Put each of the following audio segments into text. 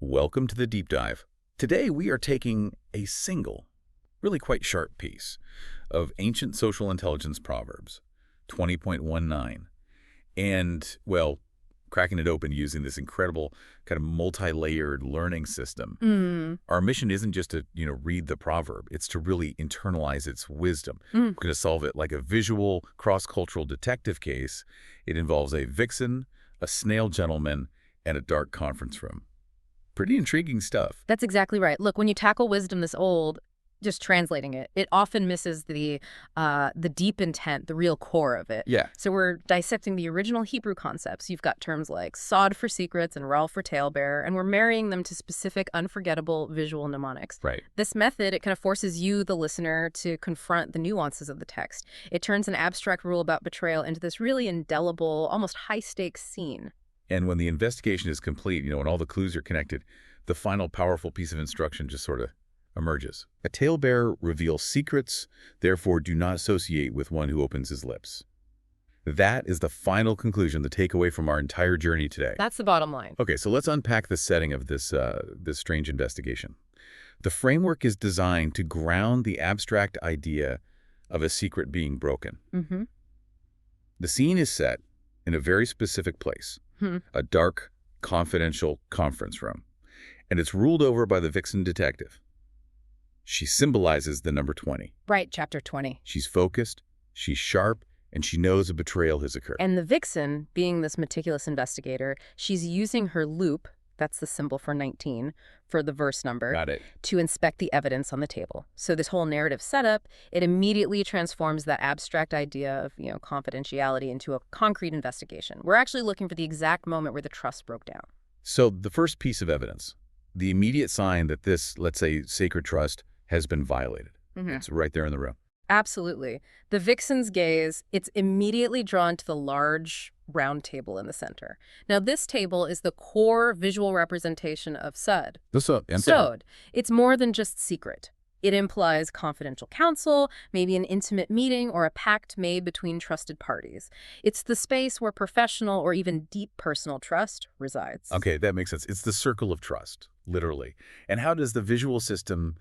Welcome to the deep dive. Today we are taking a single, really quite sharp piece of ancient social intelligence Proverbs, 20.19, and, well, cracking it open using this incredible kind of multi-layered learning system. Our mission isn't just to, read the proverb. It's to really internalize its wisdom. We're going to solve it like a visual, cross-cultural detective case. It involves a vixen, a snail gentleman, and a dark conference room. Pretty intriguing stuff. That's exactly right. Look, when you tackle wisdom this old, just translating it, it often misses the deep intent, the real core of it. Yeah. So we're dissecting the original Hebrew concepts. You've got terms like sod for secrets and rāḳîl for talebearer, and we're marrying them to specific, unforgettable visual mnemonics. Right. This method, it kind of forces you, the listener, to confront the nuances of the text. It turns an abstract rule about betrayal into this really indelible, almost high-stakes scene. And when the investigation is complete, when all the clues are connected, the final powerful piece of instruction just sort of emerges. A talebearer reveals secrets, therefore do not associate with one who opens his lips. That is the final conclusion, the takeaway from our entire journey today. That's the bottom line. Okay, so let's unpack the setting of this strange investigation. The framework is designed to ground the abstract idea of a secret being broken. The scene is set in a very specific place, a dark, confidential conference room, and it's ruled over by the vixen detective. She symbolizes the number 20. Right, chapter 20. She's focused, she's sharp, and she knows a betrayal has occurred. And the vixen, being this meticulous investigator, she's using her loupe, that's the symbol for 19, for the verse number, Got it. to inspect the evidence on the table. So this whole narrative setup, it immediately transforms that abstract idea of, confidentiality into a concrete investigation. We're actually looking for the exact moment where the trust broke down. So the first piece of evidence, the immediate sign that this, let's say, sacred trust has been violated. It's right there in the room. Absolutely. The vixen's gaze, it's immediately drawn to the large round table in the center. Now, this table is the core visual representation of sod. Sod. It's more than just secret. It implies confidential counsel, maybe an intimate meeting, or a pact made between trusted parties. It's the space where professional or even deep personal trust resides. Okay, that makes sense. It's the circle of trust, literally. And how does the visual system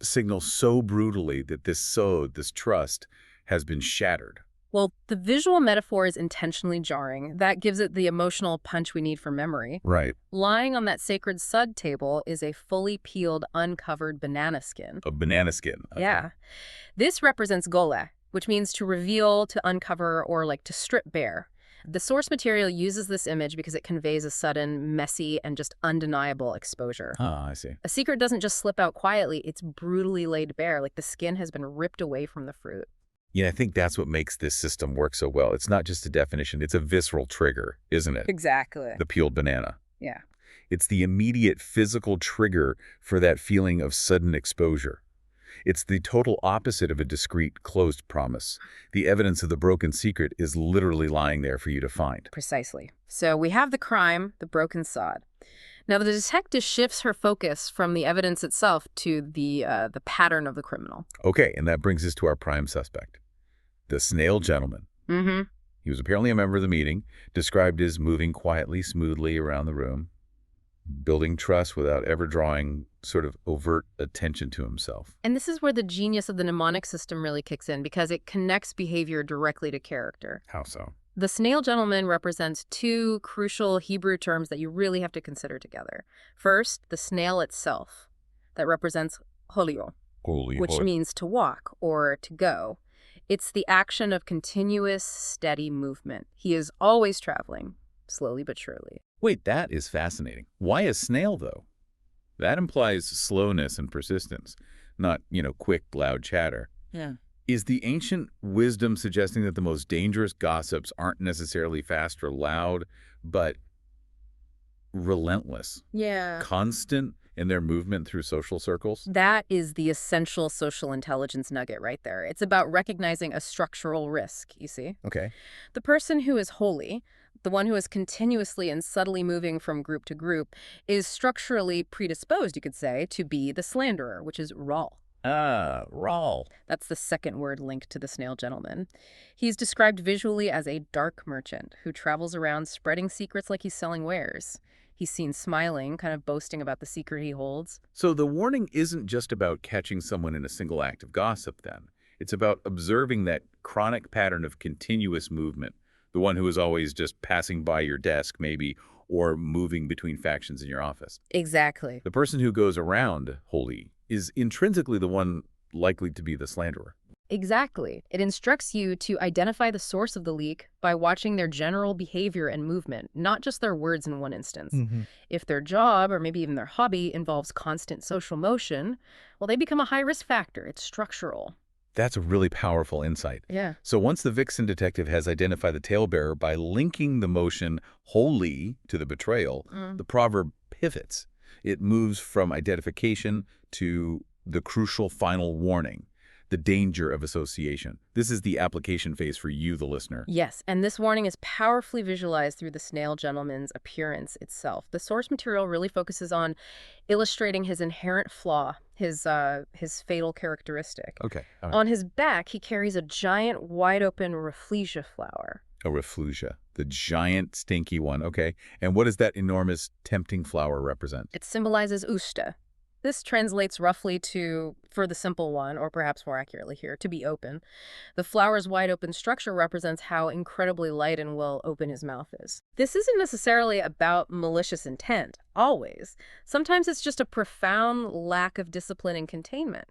signal so brutally that this trust, has been shattered? Well, the visual metaphor is intentionally jarring. That gives it the emotional punch we need for memory. Right. Lying on that sacred sod table is a fully peeled, uncovered banana skin. A banana skin. Okay. Yeah. This represents gôleh, which means to reveal, to uncover, or to strip bare. The source material uses this image because it conveys a sudden, messy, and just undeniable exposure. Ah, I see. A secret doesn't just slip out quietly, it's brutally laid bare, like the skin has been ripped away from the fruit. I think that's what makes this system work so well. It's not just a definition, it's a visceral trigger, isn't it? Exactly. The peeled banana. Yeah. It's the immediate physical trigger for that feeling of sudden exposure. It's the total opposite of a discreet, closed promise. The evidence of the broken secret is literally lying there for you to find. Precisely. So we have the crime, the broken sod. Now the detective shifts her focus from the evidence itself to the pattern of the criminal. Okay, and that brings us to our prime suspect, the snail gentleman. He was apparently a member of the meeting, described as moving quietly, smoothly around the room, building trust without ever drawing sort of overt attention to himself. And this is where the genius of the mnemonic system really kicks in, because it connects behavior directly to character. How so? The snail gentleman represents two crucial Hebrew terms that you really have to consider together. First, the snail itself, that represents hôleḳ, which means to walk or to go. It's the action of continuous, steady movement. He is always traveling, slowly but surely. Wait, that is fascinating. Why a snail, though? That implies slowness and persistence, not, quick, loud chatter. Yeah. Is the ancient wisdom suggesting that the most dangerous gossips aren't necessarily fast or loud, but relentless? Yeah. Constant in their movement through social circles? That is the essential social intelligence nugget right there. It's about recognizing a structural risk, you see? Okay. The person who is holy, the one who is continuously and subtly moving from group to group, is structurally predisposed, you could say, to be the slanderer, which is rāḳîl. Ah, rāḳîl. That's the second word linked to the snail gentleman. He's described visually as a dark merchant who travels around spreading secrets like he's selling wares. He's seen smiling, kind of boasting about the secret he holds. So the warning isn't just about catching someone in a single act of gossip, then. It's about observing that chronic pattern of continuous movement, the one who is always just passing by your desk, maybe, or moving between factions in your office. Exactly. The person who goes around hôleḳ is intrinsically the one likely to be the slanderer. Exactly. It instructs you to identify the source of the leak by watching their general behavior and movement, not just their words in one instance. If their job, or maybe even their hobby, involves constant social motion, well, they become a high-risk factor. It's structural. That's a really powerful insight. Yeah. So once the vixen detective has identified the talebearer by linking the motion hôleḳ to the betrayal, the proverb pivots. It moves from identification to the crucial final warning, the danger of association. This is the application phase for you, the listener. Yes, and this warning is powerfully visualized through the snail gentleman's appearance itself. The source material really focuses on illustrating his inherent flaw, his fatal characteristic. Okay. All right. On his back, he carries a giant, wide-open rafflesia flower. A rafflesia, the giant, stinky one. Okay. And what does that enormous, tempting flower represent? It symbolizes usta. This translates roughly to, for the simple one, or perhaps more accurately here, to be open. The flower's wide open structure represents how incredibly light and well open his mouth is. This isn't necessarily about malicious intent, always. Sometimes it's just a profound lack of discipline and containment.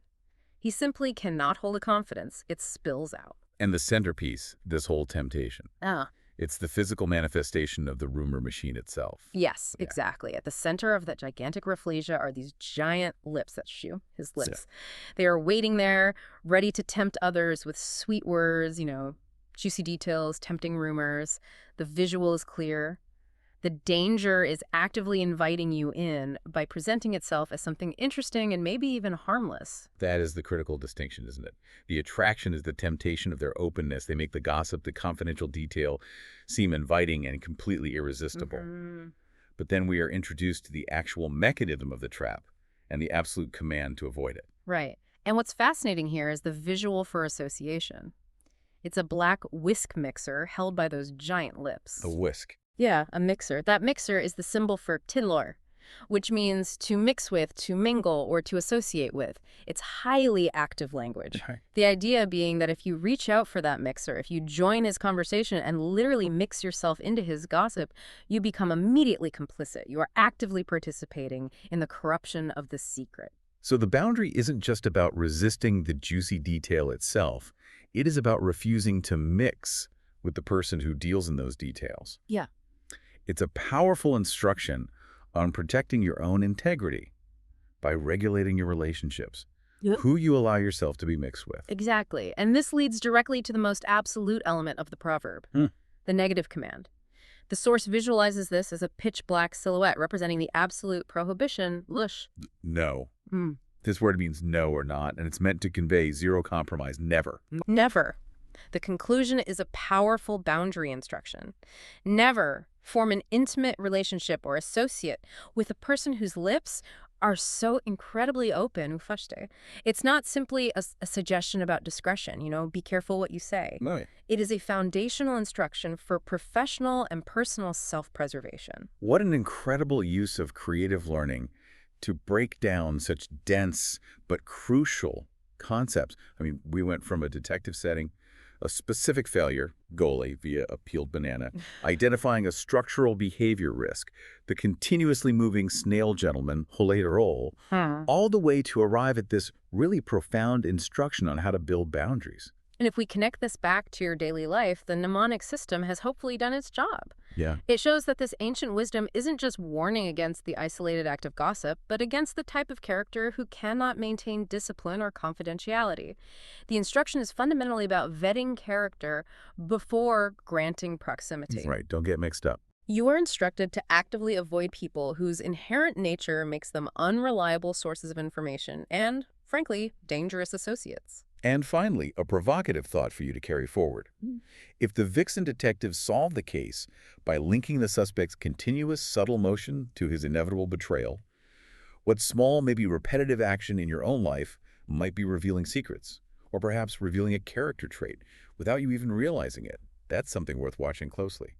He simply cannot hold a confidence. It spills out. And the centerpiece, this whole temptation. Ah. It's the physical manifestation of the rumor machine itself. Yes, exactly. At the center of that gigantic rafflesia are these giant lips. That's his lips. They are waiting there, ready to tempt others with sweet words, juicy details, tempting rumors. The visual is clear. The danger is actively inviting you in by presenting itself as something interesting and maybe even harmless. That is the critical distinction, isn't it? The attraction is the temptation of their openness. They make the gossip, the confidential detail, seem inviting and completely irresistible. But then we are introduced to the actual mechanism of the trap and the absolute command to avoid it. Right. And what's fascinating here is the visual for association. It's a black whisk mixer held by those giant lips. A whisk. Yeah, a mixer. That mixer is the symbol for peddler, which means to mix with, to mingle, or to associate with. It's highly active language. Okay. The idea being that if you reach out for that mixer, if you join his conversation and literally mix yourself into his gossip, you become immediately complicit. You are actively participating in the corruption of the secret. So the boundary isn't just about resisting the juicy detail itself. It is about refusing to mix with the person who deals in those details. Yeah. It's a powerful instruction on protecting your own integrity by regulating your relationships, who you allow yourself to be mixed with. Exactly. And this leads directly to the most absolute element of the proverb, the negative command. The source visualizes this as a pitch-black silhouette representing the absolute prohibition, lush. No. This word means no or not, and it's meant to convey zero compromise, never. Never. The conclusion is a powerful boundary instruction. Never form an intimate relationship or associate with a person whose lips are so incredibly open. It's not simply a suggestion about discretion, be careful what you say. No, yeah. It is a foundational instruction for professional and personal self-preservation. What an incredible use of creative learning to break down such dense but crucial concepts. I mean, we went from a detective setting, a specific failure, gôleh via a peeled banana, identifying a structural behavior risk, the continuously moving snail gentleman, hôleḳ, all the way to arrive at this really profound instruction on how to build boundaries. And if we connect this back to your daily life, the mnemonic system has hopefully done its job. Yeah. It shows that this ancient wisdom isn't just warning against the isolated act of gossip, but against the type of character who cannot maintain discipline or confidentiality. The instruction is fundamentally about vetting character before granting proximity. Right. Don't get mixed up. You are instructed to actively avoid people whose inherent nature makes them unreliable sources of information and, frankly, dangerous associates. And finally, a provocative thought for you to carry forward. If the vixen detective solved the case by linking the suspect's continuous subtle motion to his inevitable betrayal, what small, maybe repetitive action in your own life might be revealing secrets, or perhaps revealing a character trait without you even realizing it? That's something worth watching closely.